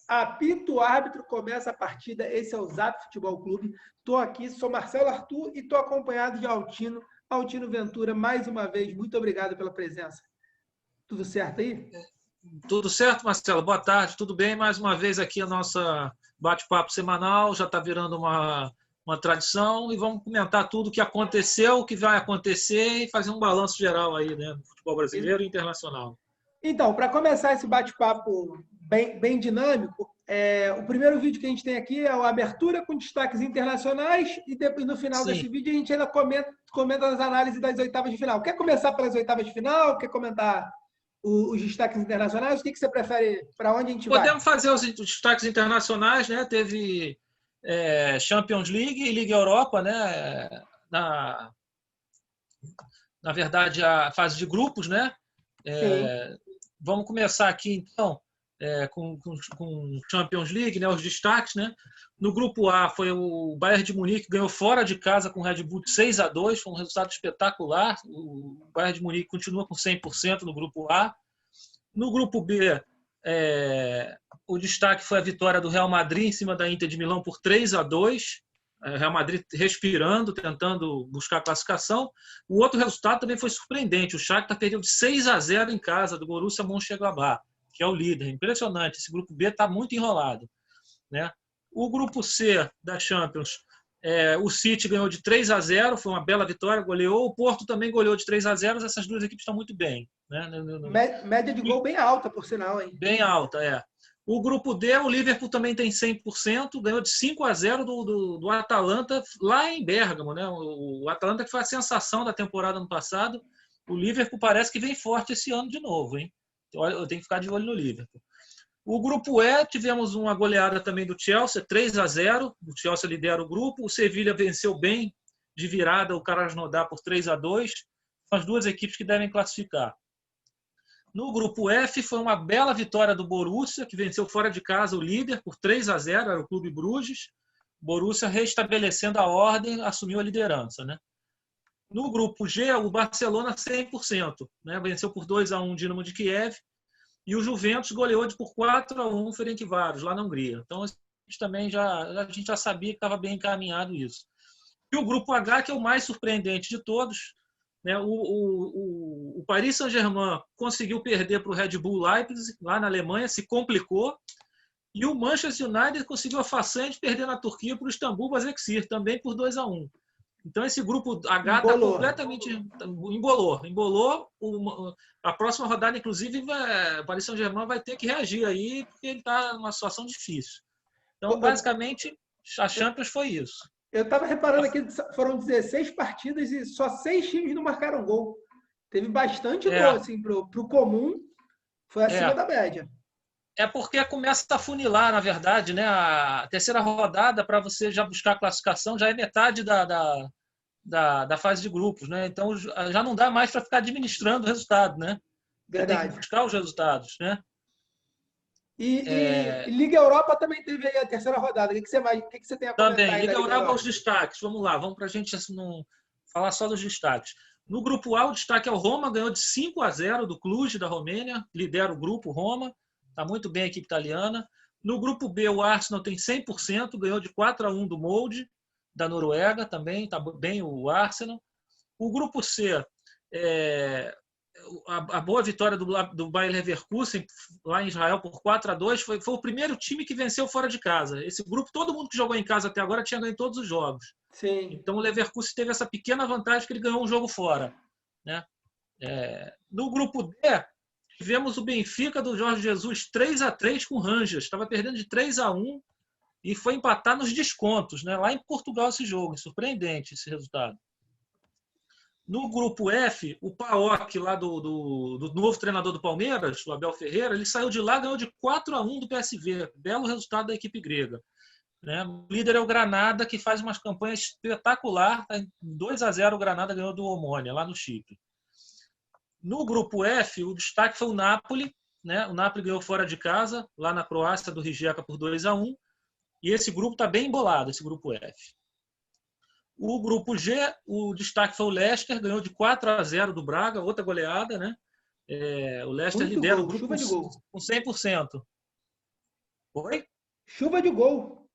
Apita o árbitro, começa a partida. Esse é o Zap Futebol Clube. Estou aqui, sou Marcelo Arthur e estou acompanhado de Altino Ventura, mais uma vez. Muito obrigado pela presença. Tudo certo aí? Tudo certo, Marcelo? Boa tarde, tudo bem? Mais uma vez aqui a nossa bate-papo semanal, já está virando uma tradição e vamos comentar tudo o que aconteceu, o que vai acontecer e fazer um balanço geral aí, né, no futebol brasileiro e internacional. Então, para começar esse bate-papo bem dinâmico, o primeiro vídeo que a gente tem aqui é a abertura com destaques internacionais e depois, no final Sim. desse vídeo a gente ainda comenta as análises das oitavas de final. Quer começar pelas oitavas de final? Quer comentar os destaques internacionais? O que você prefere? Para onde a gente vai? Podemos fazer os destaques internacionais, né? Teve Champions League e Liga Europa, né? Na verdade, a fase de grupos, né? Vamos começar aqui, então, com Champions League, né? Os destaques, né? No grupo A foi o Bayern de Munique, que ganhou fora de casa com o Red Bull de 6-2, foi um resultado espetacular. O Bayern de Munique continua com 100% no grupo A. No grupo B, o destaque foi a vitória do Real Madrid em cima da Inter de Milão por 3-2. O Real Madrid respirando, tentando buscar a classificação. O outro resultado também foi surpreendente. O Shakhtar perdeu de 6-0 em casa do Borussia Mönchengladbach, que é o líder. Impressionante. Esse grupo B está muito enrolado, né? O grupo C da Champions, o City ganhou de 3-0, foi uma bela vitória, goleou. O Porto também goleou de 3-0. Essas duas equipes estão muito bem, né? Média de gol bem alta, por sinal, hein? Bem alta, O grupo D, o Liverpool também tem 100%, ganhou de 5-0 do Atalanta lá em Bérgamo, né? O Atalanta que foi a sensação da temporada ano passado. O Liverpool parece que vem forte esse ano de novo, hein? Eu tenho que ficar de olho no Liverpool. O grupo E, tivemos uma goleada também do Chelsea, 3-0. O Chelsea lidera o grupo. O Sevilla venceu bem de virada o Krasnodar por 3-2. São as duas equipes que devem classificar. No grupo F, foi uma bela vitória do Borussia, que venceu fora de casa o líder por 3-0, era o Clube Bruges. Borussia, restabelecendo a ordem, assumiu a liderança, né? No grupo G, o Barcelona 100%, né? Venceu por 2-1 o Dinamo de Kiev. E o Juventus goleou por 4-1 o Ferencváros, lá na Hungria. Então, a gente já sabia que estava bem encaminhado isso. E o grupo H, que é o mais surpreendente de todos, né? O Paris Saint-Germain conseguiu perder para o Red Bull Leipzig, lá na Alemanha, se complicou. E o Manchester United conseguiu a façanha de perder na Turquia para o Istambul Basaksehir, também por 2-1. Então, esse grupo H está completamente... Embolou. A próxima rodada, inclusive, o Paris Saint-Germain vai ter que reagir aí, porque ele está numa situação difícil. Então, basicamente, a Champions foi isso. Eu estava reparando aqui, foram 16 partidas e só 6 times não marcaram gol. Teve bastante gol, assim, para o comum, foi acima da média. É porque começa a funilar, na verdade, né? A terceira rodada, para você já buscar a classificação, já é metade da fase de grupos, né? Então já não dá mais para ficar administrando o resultado, né? Verdade. Você tem que buscar os resultados, né? E Liga Europa também teve aí a terceira rodada. O que você tem a comentar? Também, Liga Europa, os destaques. Vamos lá, vamos para a gente não falar só dos destaques. No grupo A, o destaque é o Roma, ganhou de 5-0 do Cluj, da Romênia, lidera o grupo Roma, está muito bem a equipe italiana. No grupo B, o Arsenal tem 100%, ganhou de 4-1 do Molde, da Noruega também, está bem o Arsenal. O grupo C, a boa vitória do Bayer Leverkusen lá em Israel por 4-2 foi o primeiro time que venceu fora de casa. Esse grupo, todo mundo que jogou em casa até agora tinha ganho todos os jogos. Sim. Então o Leverkusen teve essa pequena vantagem que ele ganhou um jogo fora, né? No grupo D, tivemos o Benfica do Jorge Jesus 3-3 com o Rangers. Estava perdendo de 3-1 e foi empatar nos descontos, né? Lá em Portugal esse jogo. Surpreendente esse resultado. No grupo F, o PAOK, lá do novo treinador do Palmeiras, o Abel Ferreira, ele saiu de lá e ganhou de 4-1 do PSV. Belo resultado da equipe grega, né? O líder é o Granada, que faz uma campanha espetacular. 2-0 o Granada ganhou do Omonia, lá no Chipre. No grupo F, o destaque foi o Napoli, né? O Napoli ganhou fora de casa, lá na Croácia, do Rijeka por 2-1. E esse grupo está bem embolado, esse grupo F. O grupo G, o destaque foi o Leicester, ganhou de 4-0 do Braga, outra goleada, né? O Leicester lidera o grupo com 100%. Oi? Chuva de gol.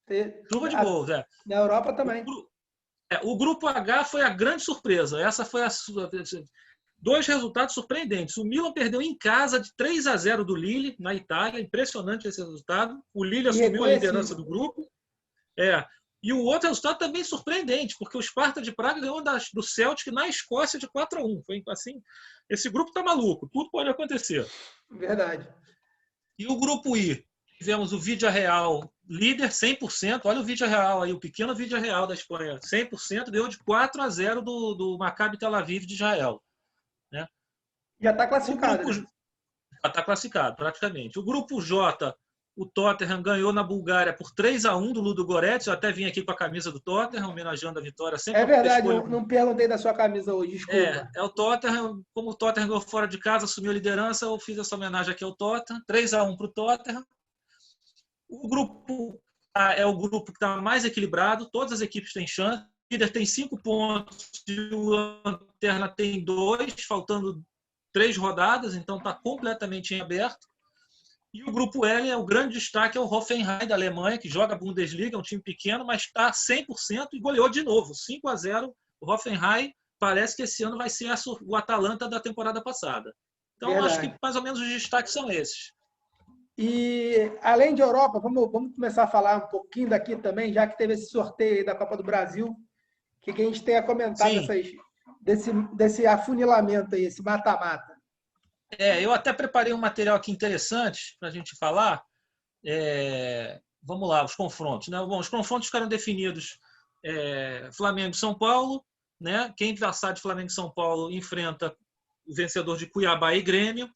Chuva de gols, é. Na Europa também. O grupo H foi a grande surpresa. Essa foi dois resultados surpreendentes. O Milan perdeu em casa de 3-0 do Lille, na Itália. Impressionante esse resultado. O Lille assumiu a liderança do grupo. E o outro resultado também surpreendente, porque o Sparta de Praga ganhou do Celtic na Escócia de 4-1. Foi assim, esse grupo está maluco, tudo pode acontecer. Verdade. E o grupo I, tivemos o Villarreal líder 100%. Olha o Villarreal aí, o pequeno Villarreal da Espanha, 100%, ganhou de 4-0 do Maccabi Tel Aviv de Israel. Né? Já está classificado. Já está classificado, praticamente. O grupo J, o Tottenham ganhou na Bulgária por 3-1 do Ludogorets. Eu até vim aqui com a camisa do Tottenham, homenageando a vitória. Sempre verdade, não perguntei da sua camisa hoje, desculpa. É o Tottenham, como o Tottenham ganhou fora de casa, assumiu a liderança, eu fiz essa homenagem aqui ao Tottenham. 3-1 para o Tottenham. O grupo A é o grupo que está mais equilibrado, todas as equipes têm chance. O líder tem 5 pontos e o Lanterna tem 2, faltando 3 rodadas, então está completamente em aberto. E o grupo L é o grande destaque, é o Hoffenheim da Alemanha, que joga a Bundesliga, é um time pequeno, mas está 100% e goleou de novo, 5-0. O Hoffenheim parece que esse ano vai ser o Atalanta da temporada passada. Então, acho que mais ou menos os destaques são esses. E, além de Europa, vamos começar a falar um pouquinho daqui também, já que teve esse sorteio aí da Copa do Brasil. O que a gente tem a comentar desse afunilamento aí, esse mata-mata? Eu até preparei um material aqui interessante para a gente falar. Vamos lá, os confrontos. Né? Bom, os confrontos ficaram definidos. Flamengo e São Paulo. Né? Quem passar de Flamengo e São Paulo enfrenta o vencedor de Cuiabá e Grêmio.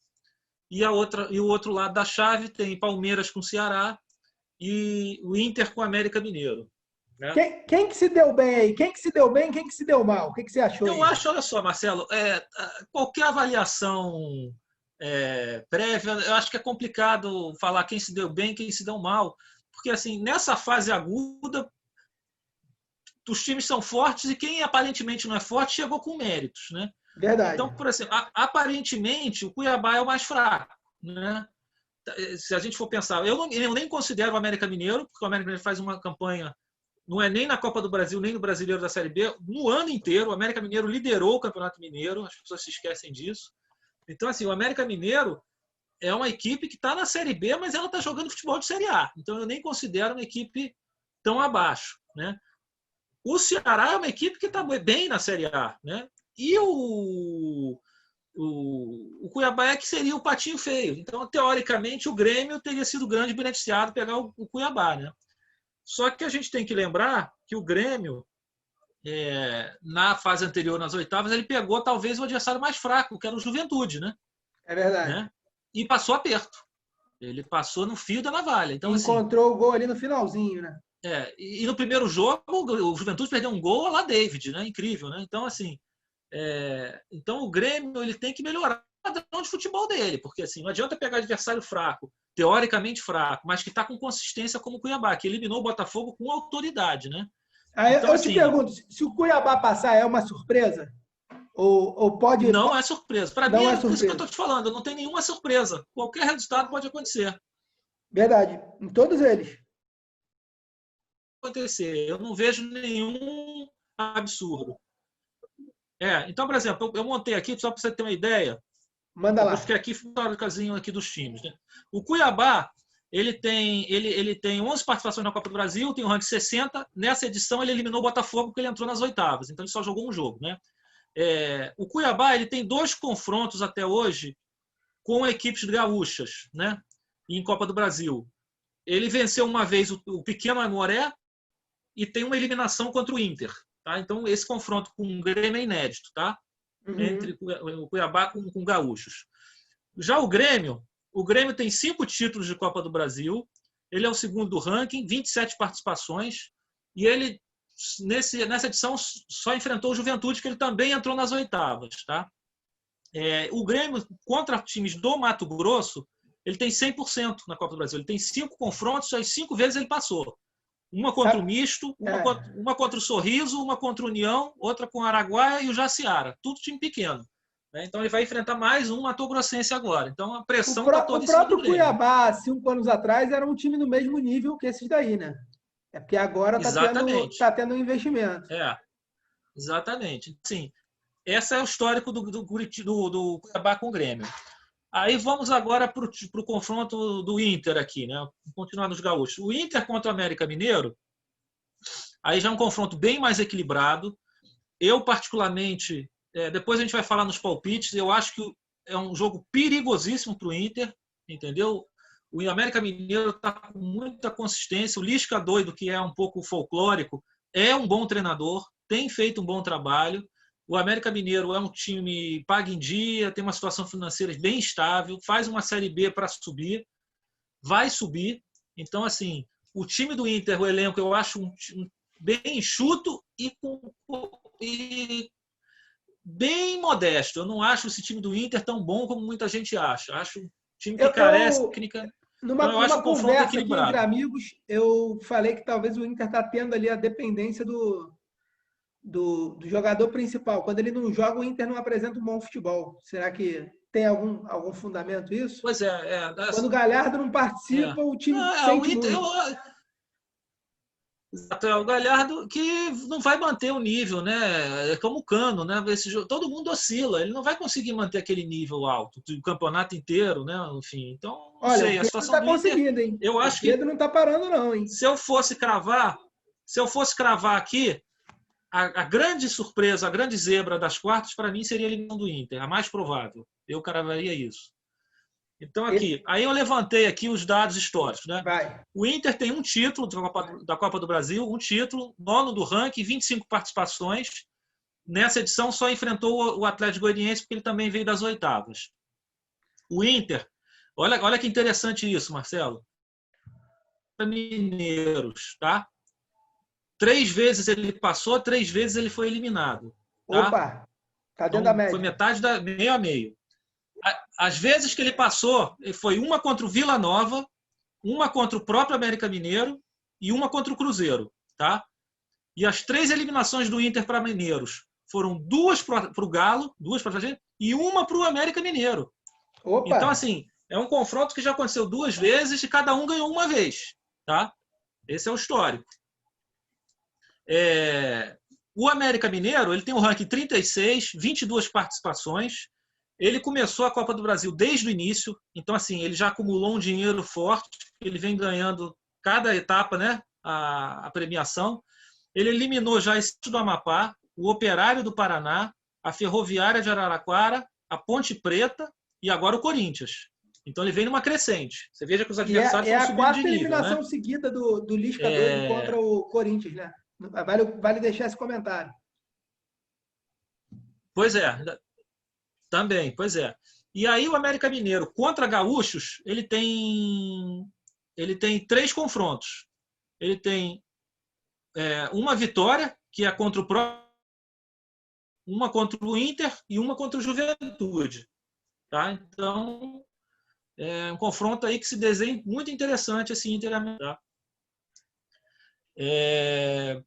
E o outro lado da chave tem Palmeiras com Ceará e o Inter com América Mineiro. Né? Quem que se deu bem aí? Quem que se deu bem? Quem que se deu mal? O que você achou? Eu acho, olha só, Marcelo, qualquer avaliação prévia, eu acho que é complicado falar quem se deu bem, quem se deu mal, porque assim nessa fase aguda os times são fortes e quem aparentemente não é forte chegou com méritos, né? Verdade. Então, por exemplo, aparentemente o Cuiabá é o mais fraco, né? Se a gente for pensar, eu nem considero o América Mineiro, porque o América Mineiro faz uma campanha, não é nem na Copa do Brasil, nem no Brasileiro da Série B, no ano inteiro o América Mineiro liderou o Campeonato Mineiro, as pessoas se esquecem disso. Então, assim, o América Mineiro é uma equipe que está na Série B, mas ela está jogando futebol de Série A. Então, eu nem considero uma equipe tão abaixo, né? O Ceará é uma equipe que está bem na Série A, né? E o Cuiabá é que seria o patinho feio. Então, teoricamente, o Grêmio teria sido o grande beneficiado pegar o Cuiabá, né? Só que a gente tem que lembrar que o Grêmio, na fase anterior, nas oitavas, ele pegou talvez o adversário mais fraco, que era o Juventude, né? É verdade. Né? E passou aperto. Ele passou no fio da navalha. Então, encontrou o gol ali no finalzinho, né? E no primeiro jogo, o Juventude perdeu um gol lá David, né? Incrível, né? Então, assim, então o Grêmio ele tem que melhorar o padrão de futebol dele, porque assim, não adianta pegar adversário fraco, teoricamente fraco, mas que está com consistência como o Cuiabá, que eliminou o Botafogo com autoridade, né? Então, eu te pergunto, se o Cuiabá passar é uma surpresa? Ou pode... Não é surpresa. Para mim, é isso que eu estou te falando, não tem nenhuma surpresa. Qualquer resultado pode acontecer. Verdade, em todos eles. Acontecer. Eu não vejo nenhum absurdo. Então, por exemplo, eu montei aqui, só para você ter uma ideia. Manda lá. Eu fiquei aqui no casinho aqui dos times. Né? O Cuiabá, ele tem 11 participações na Copa do Brasil, tem um ranking 60. Nessa edição, ele eliminou o Botafogo porque ele entrou nas oitavas. Então, ele só jogou um jogo. Né? O Cuiabá ele tem 2 confrontos até hoje com equipes gaúchas, né? Em Copa do Brasil. Ele venceu uma vez o pequeno Aimoré e tem uma eliminação contra o Inter. Tá? Então, esse confronto com o Grêmio é inédito, tá? Entre o Cuiabá com gaúchos. Já o Grêmio tem 5 títulos de Copa do Brasil, ele é o segundo do ranking, 27 participações, e ele, nessa edição, só enfrentou o Juventude, que ele também entrou nas oitavas. Tá? O Grêmio, contra times do Mato Grosso, ele tem 100% na Copa do Brasil. Ele tem 5 confrontos, as 5 vezes ele passou. Uma contra o Misto, uma contra o Sorriso, uma contra o União, outra com o Araguaia e o Jaciara. Tudo time pequeno. né? Então ele vai enfrentar mais um Mato Grossense agora. Então a pressão está toda O em cima do próprio Grêmio. Cuiabá, 5 anos atrás, era um time do mesmo nível que esses daí, né? É porque agora Exatamente. tá tendo um investimento. Exatamente. Sim, esse é o histórico do Cuiabá com o Grêmio. Aí vamos agora para o confronto do Inter aqui, né? Vamos continuar nos gaúchos. O Inter contra o América Mineiro, aí já é um confronto bem mais equilibrado. Eu, particularmente, depois a gente vai falar nos palpites, eu acho que é um jogo perigosíssimo para o Inter, entendeu? O América Mineiro está com muita consistência. O Lisca doido, que é um pouco folclórico, é um bom treinador, tem feito um bom trabalho. O América Mineiro é um time paga em dia, tem uma situação financeira bem estável, faz uma Série B para subir, vai subir. Então, assim, o time do Inter, o elenco, eu acho um bem enxuto e bem modesto. Eu não acho esse time do Inter tão bom como muita gente acha. Acho um time que carece técnica. Numa, Então, eu acho numa o confronto conversa aqui entre equilibrado. amigos, eu falei que talvez o Inter está tendo ali a dependência do jogador principal. Quando ele não joga, o Inter não apresenta um bom futebol. Será que tem algum fundamento isso? Pois Quando o Galhardo não participa, o time o sente Inter, muito. Exato, é o Galhardo que não vai manter o nível, né? É como o Cano, né? Todo mundo oscila, ele não vai conseguir manter aquele nível alto do campeonato inteiro, né? Enfim, então não Olha, sei. o A Pedro situação está do Inter, conseguindo, hein? eu acho O que Pedro não está parando, não, hein? se eu fosse cravar aqui, a grande surpresa, a grande zebra das quartas, para mim, seria a eliminação do Inter, a mais provável. Eu cravaria isso. Então, aqui, aí eu levantei aqui os dados históricos, né? Vai. O Inter tem um título da Copa do Brasil, um título, 9º do ranking, 25 participações. Nessa edição só enfrentou o Atlético Goianiense porque ele também veio das oitavas. O Inter, olha que interessante isso, Marcelo. Mineiros, tá? 3 vezes ele passou, 3 vezes ele foi eliminado. Tá? Opa, tá dentro da Então, média. foi metade da meio a meio. As vezes que ele passou, foi uma contra o Vila Nova, uma contra o próprio América Mineiro e uma contra o Cruzeiro. Tá? E as 3 eliminações do Inter para Mineiros foram 2 para o Galo, 2 para a gente, e uma para o América Mineiro. Opa. Então, assim, é um confronto que já aconteceu 2 vezes e cada um ganhou uma vez. Tá? Esse é o histórico. O América Mineiro ele tem um ranking 36, 22 participações. Ele começou a Copa do Brasil desde o início, então assim ele já acumulou um dinheiro forte. Ele vem ganhando cada etapa, né, a premiação. Ele eliminou já esse do Amapá, o Operário do Paraná, a Ferroviária de Araraquara, a Ponte Preta e agora o Corinthians. Então ele vem numa crescente. Você veja que os adversários estão subindo de nível. É a 4ª eliminação, né? seguida do Lisca doido contra o Corinthians, né? Vale deixar esse comentário. Pois é, também, pois é. E aí o América Mineiro contra Gaúchos, ele tem 3 confrontos. Ele tem uma vitória, que é contra o próprio, uma contra o Inter e uma contra o Juventude. Tá? Então, é um confronto aí que se desenha muito interessante esse Inter. Tá?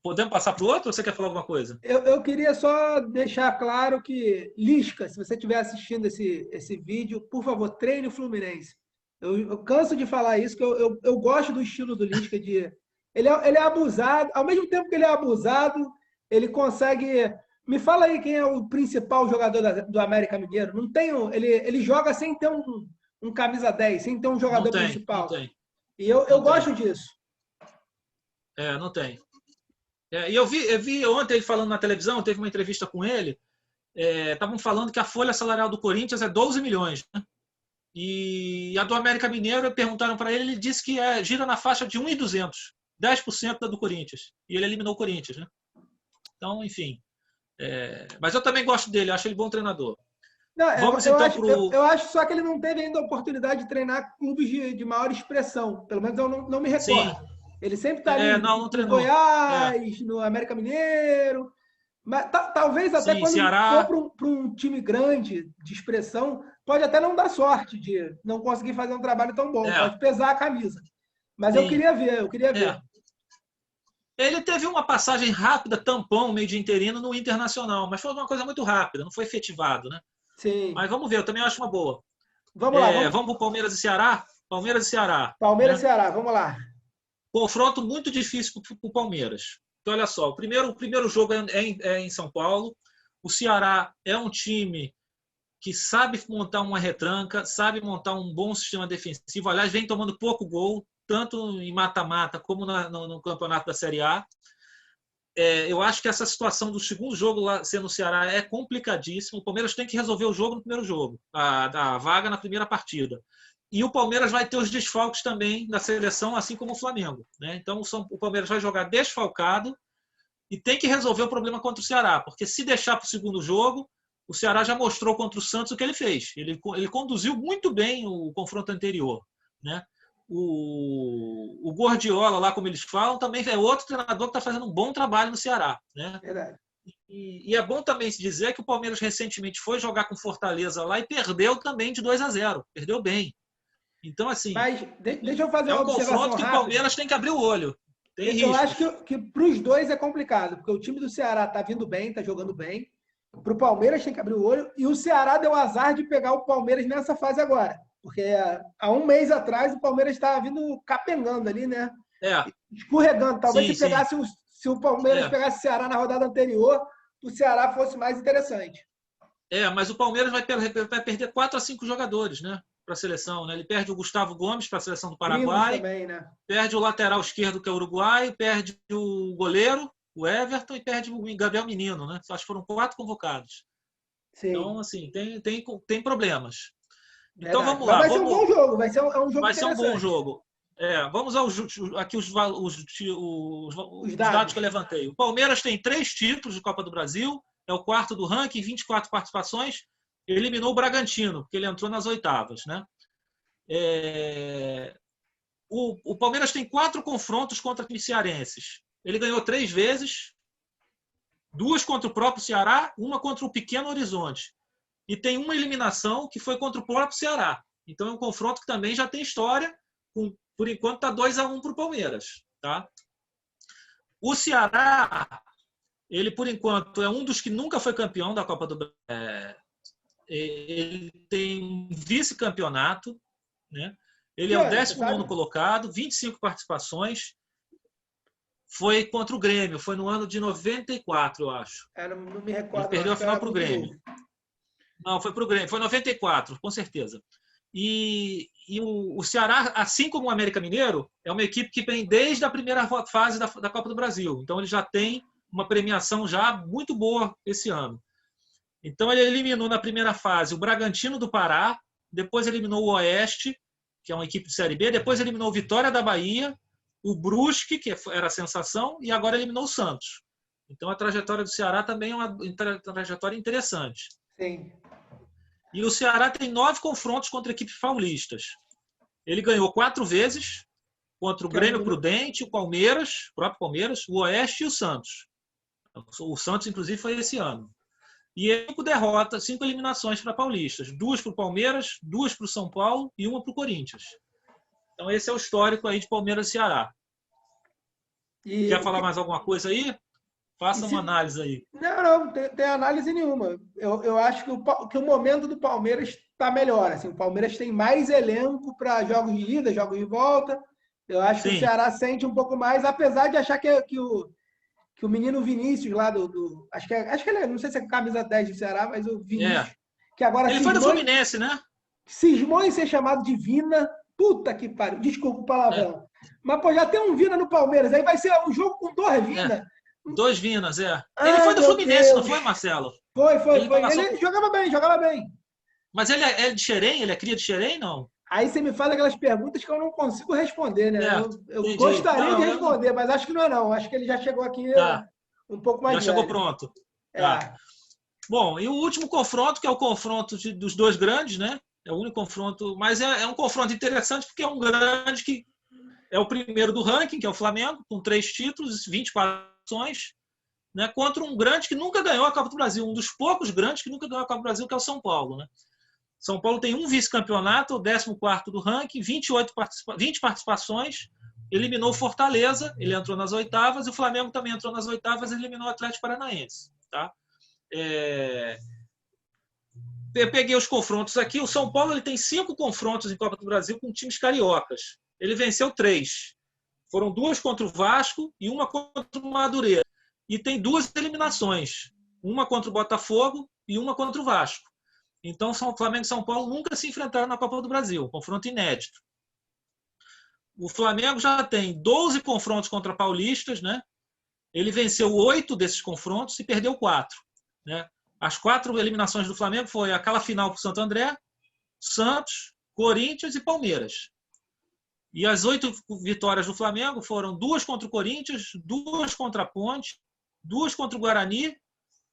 Podemos passar para o outro ou você quer falar alguma coisa? Eu queria só deixar claro que, Lisca, se você estiver assistindo esse vídeo, por favor, treine o Fluminense. Eu canso de falar isso, que eu gosto do estilo do Lisca. Ele é abusado, ao mesmo tempo que ele é abusado, ele consegue... Me fala aí quem é o principal jogador do América Mineiro. Não tem, ele joga sem ter um camisa 10, sem ter um jogador principal. Não tem. E eu gosto disso. Não tem. E eu vi ontem ele falando na televisão, teve uma entrevista com ele, estavam falando que a folha salarial do Corinthians é 12 milhões. Né? E a do América Mineiro, perguntaram para ele disse que gira na faixa de 1.200, 10% da do Corinthians. E ele eliminou o Corinthians. Né? Então, enfim. Mas eu também gosto dele, acho ele bom treinador. Não, eu acho só que ele não teve ainda a oportunidade de treinar clubes de maior expressão. Pelo menos eu não me recordo. Sim. Ele sempre está ali no Goiás, no América Mineiro. Mas talvez até quando for para um time grande de expressão, pode até não dar sorte de não conseguir fazer um trabalho tão bom. Pode pesar a camisa. Mas sim. eu queria ver. Ele teve uma passagem rápida, tampão, meio de interino no Internacional, mas foi uma coisa muito rápida, não foi efetivado, né? Sim. Mas vamos ver, eu também acho uma boa. Vamos lá. Vamos para o Palmeiras e Ceará? Palmeiras e Ceará. Palmeiras Né? e Ceará, vamos lá. Confronto muito difícil para o Palmeiras. Então, olha só, o primeiro jogo é em São Paulo. O Ceará é um time que sabe montar uma retranca, sabe montar um bom sistema defensivo. Aliás, vem tomando pouco gol, tanto em mata-mata como no campeonato da Série A. Eu acho que essa situação do segundo jogo lá sendo no Ceará é complicadíssima. O Palmeiras tem que resolver o jogo no primeiro jogo, a vaga na primeira partida. E o Palmeiras vai ter os desfalques também na seleção, assim como o Flamengo. Né? Então, o Palmeiras vai jogar desfalcado e tem que resolver o problema contra o Ceará, porque se deixar para o segundo jogo, o Ceará já mostrou contra o Santos o que ele fez. Ele conduziu muito bem o confronto anterior. Né? O Guardiola, lá como eles falam, também é outro treinador que está fazendo um bom trabalho no Ceará. Né? Verdade. E é bom também se dizer que o Palmeiras recentemente foi jogar com Fortaleza lá e perdeu também de 2-0. Perdeu bem. Então, assim, mas deixa eu fazer é uma um observação confronto que rápida. o Palmeiras tem que abrir o olho. Tem Eu risco. acho que para os dois é complicado, porque o time do Ceará está vindo bem, está jogando bem. Para o Palmeiras tem que abrir o olho. E o Ceará deu azar de pegar o Palmeiras nessa fase agora. Porque há um mês atrás o Palmeiras estava vindo capengando ali, né? Escorregando. Talvez se o Palmeiras pegasse o Ceará na rodada anterior, o Ceará fosse mais interessante. Mas o Palmeiras vai perder 4 a 5 jogadores, né? Para a seleção. Né? Ele perde o Gustavo Gomes para a seleção do Paraguai. Também, né? Perde o lateral esquerdo, que é o uruguaio. Perde o goleiro, o Everton. E perde o Gabriel Menino. Né? Acho que foram 4 convocados. Sim. Então, assim, tem problemas. Então, vamos lá. Mas vai ser um bom jogo. Vai ser um jogo vai ser um bom jogo. Vamos aqui os dados que eu levantei. O Palmeiras tem 3 títulos de Copa do Brasil. É o quarto do ranking, 24 participações. Eliminou o Bragantino, porque ele entrou nas oitavas. Né? O Palmeiras tem 4 confrontos contra times cearenses. Ele ganhou 3 vezes, 2 contra o próprio Ceará, 1 contra o Pequeno Horizonte. E tem uma eliminação que foi contra o próprio Ceará. Então é um confronto que também já tem história. Por enquanto está 2-1 para o Palmeiras. Tá? O Ceará, ele por enquanto é um dos que nunca foi campeão da Copa do Brasil. Ele tem vice-campeonato. Né? Ele é o 19º colocado, 25 participações. Foi contra o Grêmio, foi no ano de 94, eu acho. Não me recordo. Ele perdeu a final para o Grêmio. Não, foi para o Grêmio, foi 94, com certeza. E o Ceará, assim como o América Mineiro, é uma equipe que vem desde a primeira fase da Copa do Brasil. Então ele já tem uma premiação já muito boa esse ano. Então ele eliminou na primeira fase o Bragantino do Pará, depois eliminou o Oeste, que é uma equipe de Série B, depois eliminou o Vitória da Bahia, o Brusque, que era a sensação, e agora eliminou o Santos. Então a trajetória do Ceará também é uma trajetória interessante. Sim. E o Ceará tem 9 confrontos contra equipes paulistas. Ele ganhou 4 vezes contra o Grêmio Prudente, o Palmeiras, o próprio Palmeiras, o Oeste e o Santos. O Santos, inclusive, foi esse ano. E 5 derrotas, 5 eliminações para paulistas. 2 para o Palmeiras, 2 para o São Paulo e 1 para o Corinthians. Então esse é o histórico aí de Palmeiras e Ceará. Quer falar mais alguma coisa aí? Faça uma análise aí. Não tem análise nenhuma. Eu acho que o momento do Palmeiras está melhor. Assim, o Palmeiras tem mais elenco para jogos de ida, jogos de volta. Eu acho que o Ceará sente um pouco mais, apesar de achar que o menino Vinícius lá acho que ele, não sei se é camisa 10 do Ceará, mas o Vinícius, que agora ele foi do Fluminense, né? Cismou em ser chamado de Vina. Puta que pariu. Desculpa o palavrão. Mas, pô, já tem um Vina no Palmeiras. Aí vai ser um jogo com 2 Vina. 2 Vinas, Ele foi do Fluminense, não foi, Marcelo? Foi. Ele jogava bem. Mas ele é de Xerém? Ele é cria de Xerém, não? Aí você me faz aquelas perguntas que eu não consigo responder, né? Eu gostaria de responder, mas acho que não é não. Acho que ele já chegou aqui um pouco mais Já chegou pronto. Tá. Bom, e o último confronto, que é o confronto dos 2 grandes, né? É o único confronto, mas é um confronto interessante porque é um grande que é o primeiro do ranking, que é o Flamengo, com 3 títulos, 24 ações, né, contra um grande que nunca ganhou a Copa do Brasil, um dos poucos grandes que nunca ganhou a Copa do Brasil, que é o São Paulo. Né? São Paulo tem um vice-campeonato, o 14º do ranking, 20 participações, eliminou o Fortaleza, ele entrou nas oitavas, e o Flamengo também entrou nas oitavas e eliminou o Atlético Paranaense. Tá? eu peguei os confrontos aqui. O São Paulo ele tem 5 confrontos em Copa do Brasil com times cariocas. Ele venceu 3. Foram 2 contra o Vasco e 1 contra o Madureira. E tem 2 eliminações. 1 contra o Botafogo e 1 contra o Vasco. Então, Flamengo e São Paulo nunca se enfrentaram na Copa do Brasil. Um confronto inédito. O Flamengo já tem 12 confrontos contra paulistas, né? Ele venceu 8 desses confrontos e perdeu 4. Né? As 4 eliminações do Flamengo foi aquela final para o Santo André, Santos, Corinthians e Palmeiras. E as 8 vitórias do Flamengo foram 2 contra o Corinthians, 2 contra a Ponte, 2 contra o Guarani,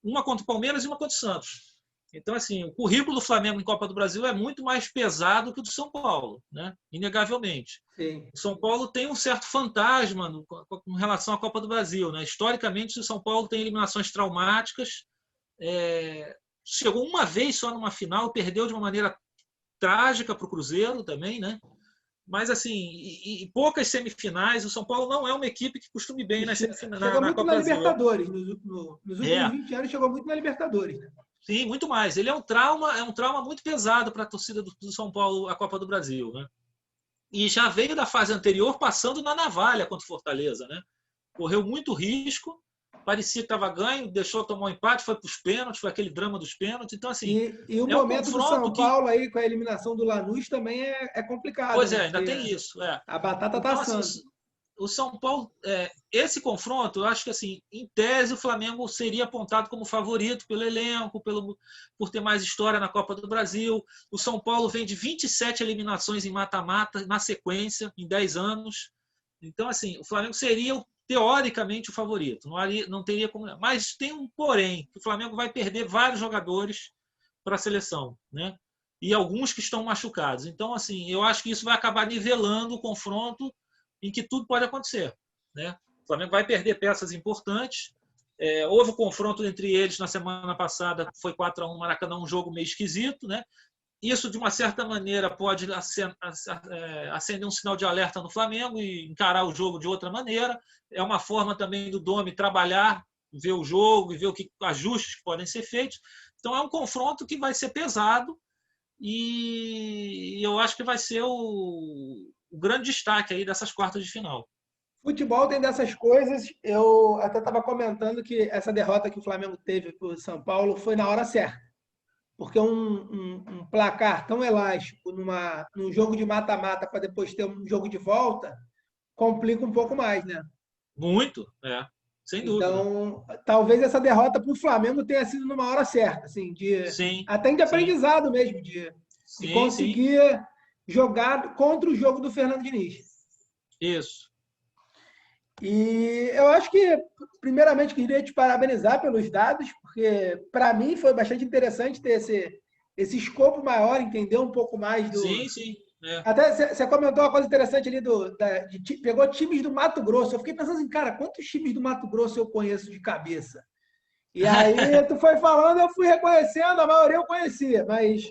1 contra o Palmeiras e 1 contra o Santos. Então, assim, o currículo do Flamengo em Copa do Brasil é muito mais pesado que o do São Paulo, né? Inegavelmente. Sim. O São Paulo tem um certo fantasma com relação à Copa do Brasil, né? Historicamente, o São Paulo tem eliminações traumáticas. Chegou uma vez só numa final, perdeu de uma maneira trágica para o Cruzeiro também, né? Mas, assim, e poucas semifinais. O São Paulo não é uma equipe que costume bem nas semifinais. Chegou muito Copa na Brasil. Libertadores. Nos últimos 20 anos, chegou muito na Libertadores. Né? Sim, muito mais. Ele é um trauma muito pesado para a torcida do São Paulo, a Copa do Brasil, né? E já veio da fase anterior passando na navalha contra o Fortaleza, né? Correu muito risco, parecia que estava ganho, deixou tomar um empate, foi para os pênaltis, foi aquele drama dos pênaltis. Então, assim, e o momento do São Paulo aí com a eliminação do Lanús também é complicado. Pois é, né? ainda tem isso. A batata está assando. Assim, o São Paulo, esse confronto, eu acho que, assim, em tese, o Flamengo seria apontado como favorito pelo elenco, por ter mais história na Copa do Brasil. O São Paulo vem de 27 eliminações em mata-mata na sequência, em 10 anos. Então, assim, o Flamengo seria, teoricamente, o favorito. Não teria como. Mas tem um porém, que o Flamengo vai perder vários jogadores para a seleção, né? E alguns que estão machucados. Então, assim, eu acho que isso vai acabar nivelando o confronto em que tudo pode acontecer. Né? O Flamengo vai perder peças importantes. Houve um confronto entre eles na semana passada, foi 4-1 no Maracanã, um jogo meio esquisito. Né? Isso, de uma certa maneira, pode acender um sinal de alerta no Flamengo e encarar o jogo de outra maneira. É uma forma também do Domi trabalhar, ver o jogo e ver ajustes que podem ser feitos. Então, é um confronto que vai ser pesado e eu acho que vai ser o grande destaque aí dessas quartas de final. Futebol tem dessas coisas. Eu até estava comentando que essa derrota que o Flamengo teve para o São Paulo foi na hora certa. Porque um placar tão elástico num jogo de mata-mata para depois ter um jogo de volta complica um pouco mais, né? Muito, sem dúvida. Então, talvez essa derrota para o Flamengo tenha sido numa hora certa, assim, até de aprendizado mesmo, de conseguir jogar contra o jogo do Fernando Diniz. Isso. E eu acho que, primeiramente, queria te parabenizar pelos dados, porque, para mim, foi bastante interessante ter esse escopo maior, entender um pouco mais do... Sim. Até você comentou uma coisa interessante ali, pegou times do Mato Grosso. Eu fiquei pensando assim, cara, quantos times do Mato Grosso eu conheço de cabeça? E aí, tu foi falando, eu fui reconhecendo, a maioria eu conhecia, mas...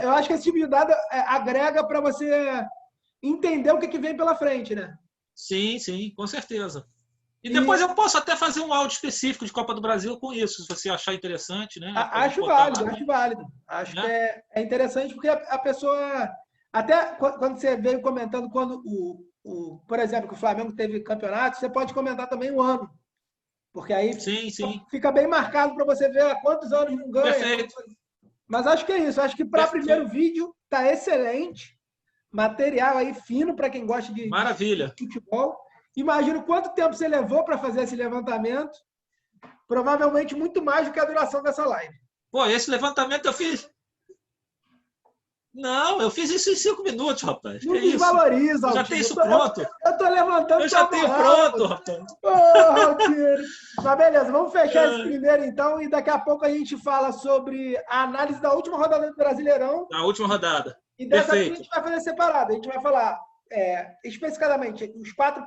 Eu acho que esse tipo de dado agrega para você entender o que vem pela frente, né? Sim, com certeza. E depois eu posso até fazer um áudio específico de Copa do Brasil com isso, se você achar interessante, né? Acho válido. Acho que é interessante porque a pessoa... Até quando você veio comentando, quando por exemplo, que o Flamengo teve campeonato, você pode comentar também o ano. Porque aí fica bem marcado para você ver há quantos anos não ganha. Perfeito. Mas acho que é isso. Acho que para primeiro vídeo tá excelente. Material aí fino para quem gosta de futebol. Imagino quanto tempo você levou para fazer esse levantamento. Provavelmente muito mais do que a duração dessa live. Pô, esse levantamento eu fiz... Não, eu fiz isso em 5 minutos, rapaz. Não desvaloriza, já tenho isso pronto. Eu tô levantando. Eu já tenho pronto, rapaz. Mas beleza, vamos fechar esse primeiro então e daqui a pouco a gente fala sobre a análise da última rodada do Brasileirão. A última rodada. E dessa vez a gente vai fazer separado. A gente vai falar especificadamente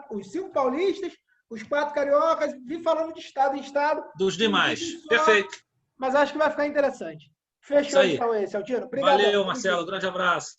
os 5 paulistas, os 4 cariocas, vir falando de estado em estado. Dos demais. Perfeito. Mas acho que vai ficar interessante. Fechou então esse, Altino. Obrigado. Valeu, Marcelo. Grande abraço.